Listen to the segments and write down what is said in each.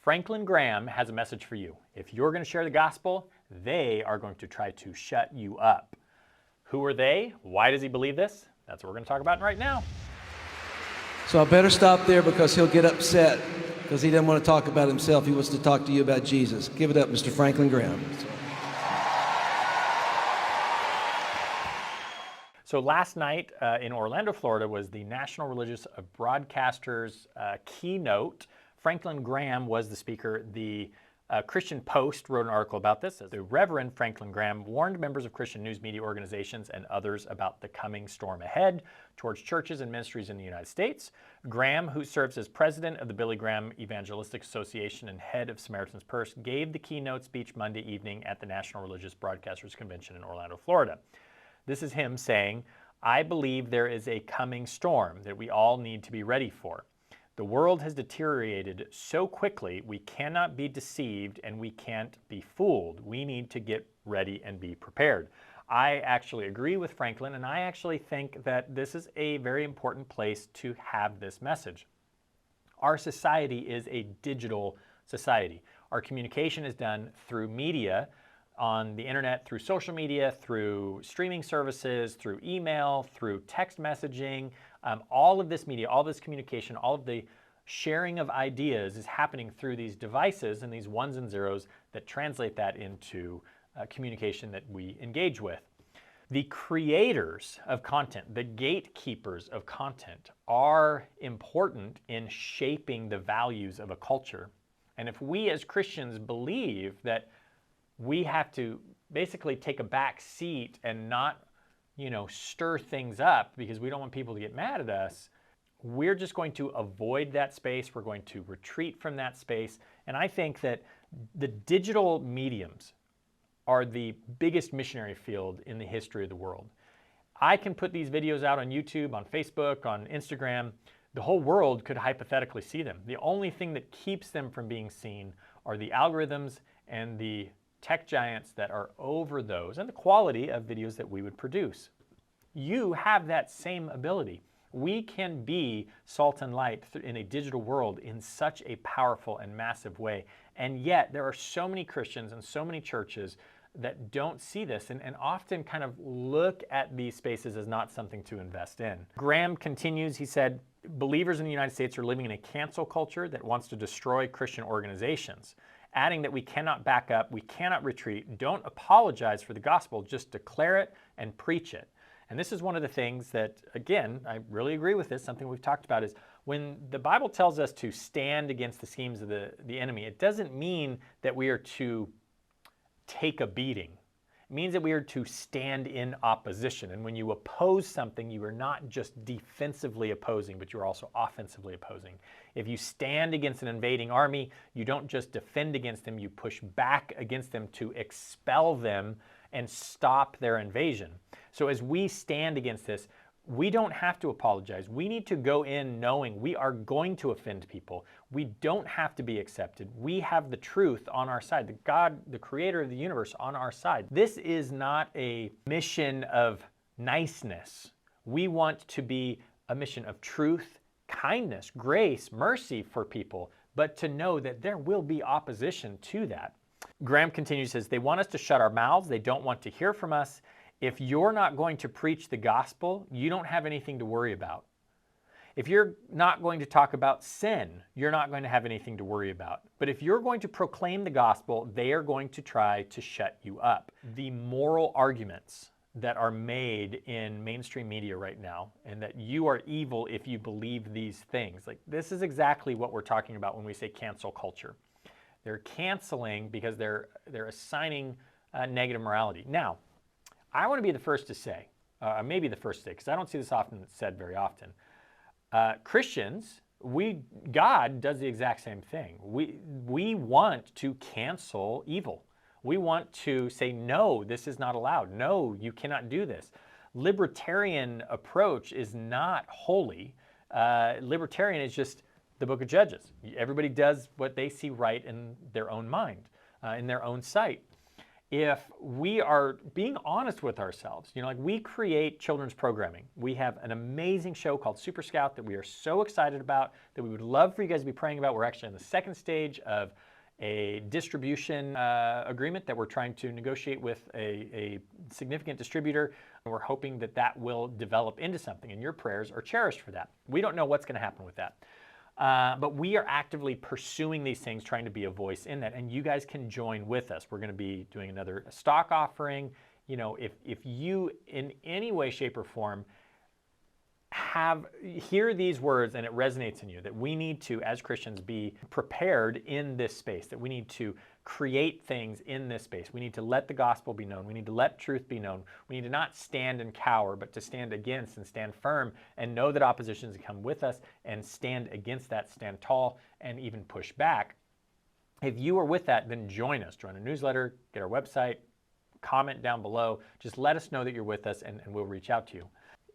Franklin Graham has a message for you. If you're going to share the gospel, they are going to try to shut you up. Who are they? Why does he believe this? That's what we're going to talk about right now. So I better stop there because he'll get upset because he doesn't want to talk about himself. He wants to talk to you about Jesus. Give it up, Mr. Franklin Graham. So last night in Orlando, Florida was the National Religious Broadcasters keynote. Franklin Graham was the speaker. The Christian Post wrote an article about this. The Reverend Franklin Graham warned members of Christian news media organizations and others about the coming storm ahead towards churches and ministries in the United States. Graham, who serves as president of the Billy Graham Evangelistic Association and head of Samaritan's Purse, gave the keynote speech Monday evening at the National Religious Broadcasters Convention in Orlando, Florida. This is him saying, "I believe there is a coming storm that we all need to be ready for. The world has deteriorated so quickly, we cannot be deceived and we can't be fooled. We need to get ready and be prepared." I actually agree with Franklin, and I actually think that this is a very important place to have this message. Our society is a digital society. Our communication is done through media, on the internet, through social media, through streaming services, through email, through text messaging. All of this media, all of this communication, all of the sharing of ideas is happening through these devices and these ones and zeros that translate that into communication that we engage with. The creators of content, the gatekeepers of content, are important in shaping the values of a culture. And if we as Christians believe that we have to basically take a back seat and not, stir things up because we don't want people to get mad at us, we're just going to avoid that space. We're going to retreat from that space. And I think that the digital mediums are the biggest missionary field in the history of the world. I can put these videos out on YouTube, on Facebook, on Instagram. The whole world could hypothetically see them. The only thing that keeps them from being seen are the algorithms and the tech giants that are over those and the quality of videos that we would produce. You have that same ability. We can be salt and light in a digital world in such a powerful and massive way. And yet there are so many Christians and so many churches that don't see this and often kind of look at these spaces as not something to invest in. Graham continues, he said, "Believers in the United States are living in a cancel culture that wants to destroy Christian organizations," adding that we cannot back up, we cannot retreat, don't apologize for the gospel, just declare it and preach it. And this is one of the things that, again, I really agree with this, something we've talked about is when the Bible tells us to stand against the schemes of the enemy, it doesn't mean that we are to take a beating. It means that we are to stand in opposition. And when you oppose something, you are not just defensively opposing, but you're also offensively opposing. If you stand against an invading army, you don't just defend against them, you push back against them to expel them and stop their invasion. So as we stand against this, we don't have to apologize. We need to go in knowing we are going to offend people. We don't have to be accepted. We have the truth on our side, the God, the creator of the universe on our side. This is not a mission of niceness. We want to be a mission of truth, kindness, grace, mercy for people, but to know that there will be opposition to that. Graham continues, says, "They want us to shut our mouths. They don't want to hear from us. If you're not going to preach the gospel, you don't have anything to worry about. If you're not going to talk about sin, you're not going to have anything to worry about. But if you're going to proclaim the gospel, they are going to try to shut you up." The moral arguments that are made in mainstream media right now, and that you are evil if you believe these things, like this is exactly what we're talking about when we say cancel culture. They're canceling because they're assigning negative morality. Now, I want to be the first to say, maybe the first to say, because I don't see this often said very often. Christians, God does the exact same thing. We want to cancel evil. We want to say, no, this is not allowed. No, you cannot do this. Libertarian approach is not holy. Libertarian is just the book of Judges. Everybody does what they see right in their own mind, in their own sight. if we are being honest with ourselves. Like we create children's programming. We have an amazing show called Super Scout that we are so excited about, that we would love for you guys to be praying about. We're actually in the second stage of a distribution agreement that we're trying to negotiate with a significant distributor. And we're hoping that that will develop into something, and your prayers are cherished for that. We don't know what's going to happen with that. But we are actively pursuing these things, trying to be a voice in that, and you guys can join with us. We're going to be doing another stock offering. If you in any way, shape, or form hear these words and it resonates in you, that we need to, as Christians, be prepared in this space, that we need to create things in this space. We need to let the gospel be known. We need to let truth be known. We need to not stand and cower, but to stand against and stand firm and know that oppositions come with us, and stand against that, stand tall, and even push back. If you are with that, then join us. Join our newsletter, get our website, comment down below. Just let us know that you're with us, and we'll reach out to you.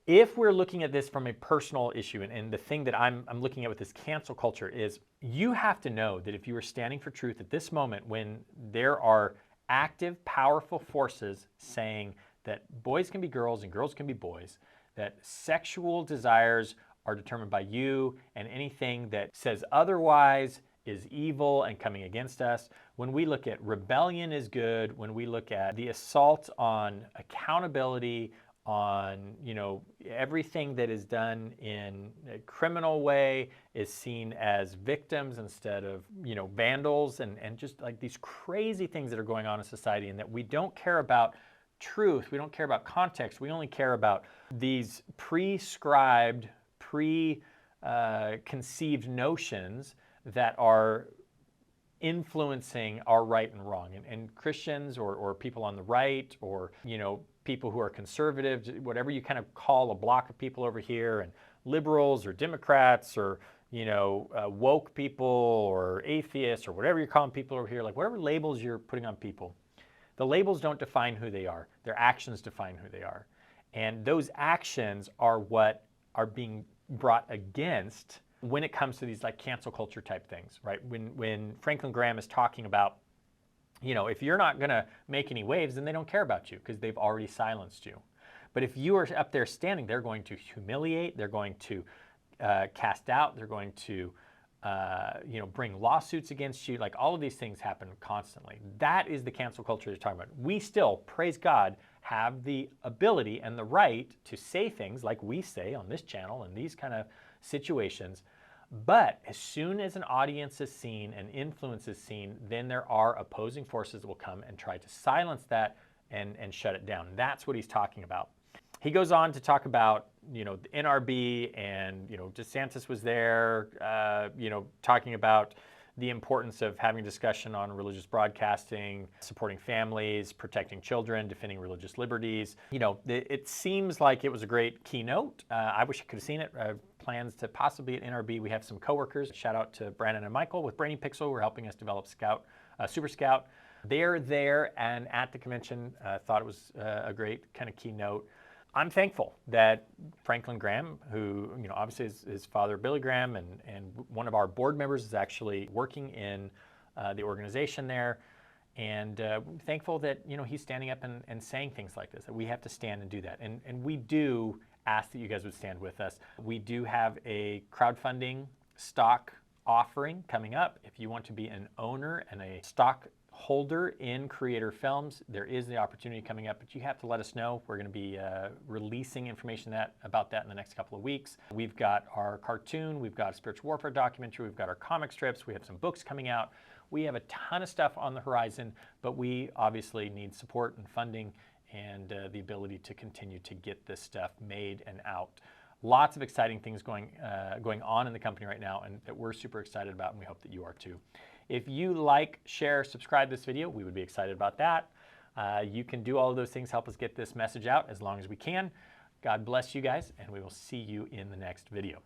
If we're looking at this from a personal issue, and the thing that I'm looking at with this cancel culture is, you have to know that if you are standing for truth at this moment, when there are active, powerful forces saying that boys can be girls and girls can be boys, that sexual desires are determined by you, and anything that says otherwise is evil and coming against us. When we look at rebellion is good, when we look at the assault on accountability, on everything that is done in a criminal way is seen as victims instead of vandals, and just like these crazy things that are going on in society, and that we don't care about truth, we don't care about context, we only care about these prescribed, preconceived notions that are influencing our right and wrong. And Christians or people on the right, or people who are conservatives, whatever you kind of call a block of people over here, and liberals or Democrats or woke people or atheists or whatever you're calling people over here, like whatever labels you're putting on people, the labels don't define who they are. Their actions define who they are. And those actions are what are being brought against when it comes to these like cancel culture type things, right? When Franklin Graham is talking about, if you're not going to make any waves, then they don't care about you because they've already silenced you. But if you are up there standing, they're going to humiliate, they're going to cast out, they're going to bring lawsuits against you. Like all of these things happen constantly. That is the cancel culture you're talking about. We still, praise God, have the ability and the right to say things like we say on this channel in these kind of situations. But as soon as an audience is seen and influence is seen, then there are opposing forces that will come and try to silence that and shut it down. That's what he's talking about. He goes on to talk about, the NRB, and, DeSantis was there, talking about the importance of having a discussion on religious broadcasting, supporting families, protecting children, defending religious liberties. It seems like it was a great keynote. I wish I could have seen it. Plans to possibly at NRB. We have some coworkers. Shout out to Brandon and Michael with Brainy Pixel, who are helping us develop Super Scout. They're there and at the convention. Thought it was a great kind of keynote. I'm thankful that Franklin Graham, who obviously is his father Billy Graham, and one of our board members is actually working in the organization there, and thankful that he's standing up and saying things like this, that we have to stand and do that, and we do ask that you guys would stand with us. We do have a crowdfunding stock offering coming up. If you want to be an owner and a stock holder in Creator Films, there is the opportunity coming up, but you have to let us know. We're going to be releasing information about that in the next couple of weeks. We've got our cartoon, we've got a spiritual warfare documentary, we've got our comic strips, we have some books coming out. We have a ton of stuff on the horizon, but we obviously need support and funding and the ability to continue to get this stuff made and out. Lots of exciting things going on in the company right now, and that we're super excited about, and we hope that you are too. If you like, share, subscribe this video, we would be excited about that. You can do all of those things, help us get this message out as long as we can. God bless you guys, and we will see you in the next video.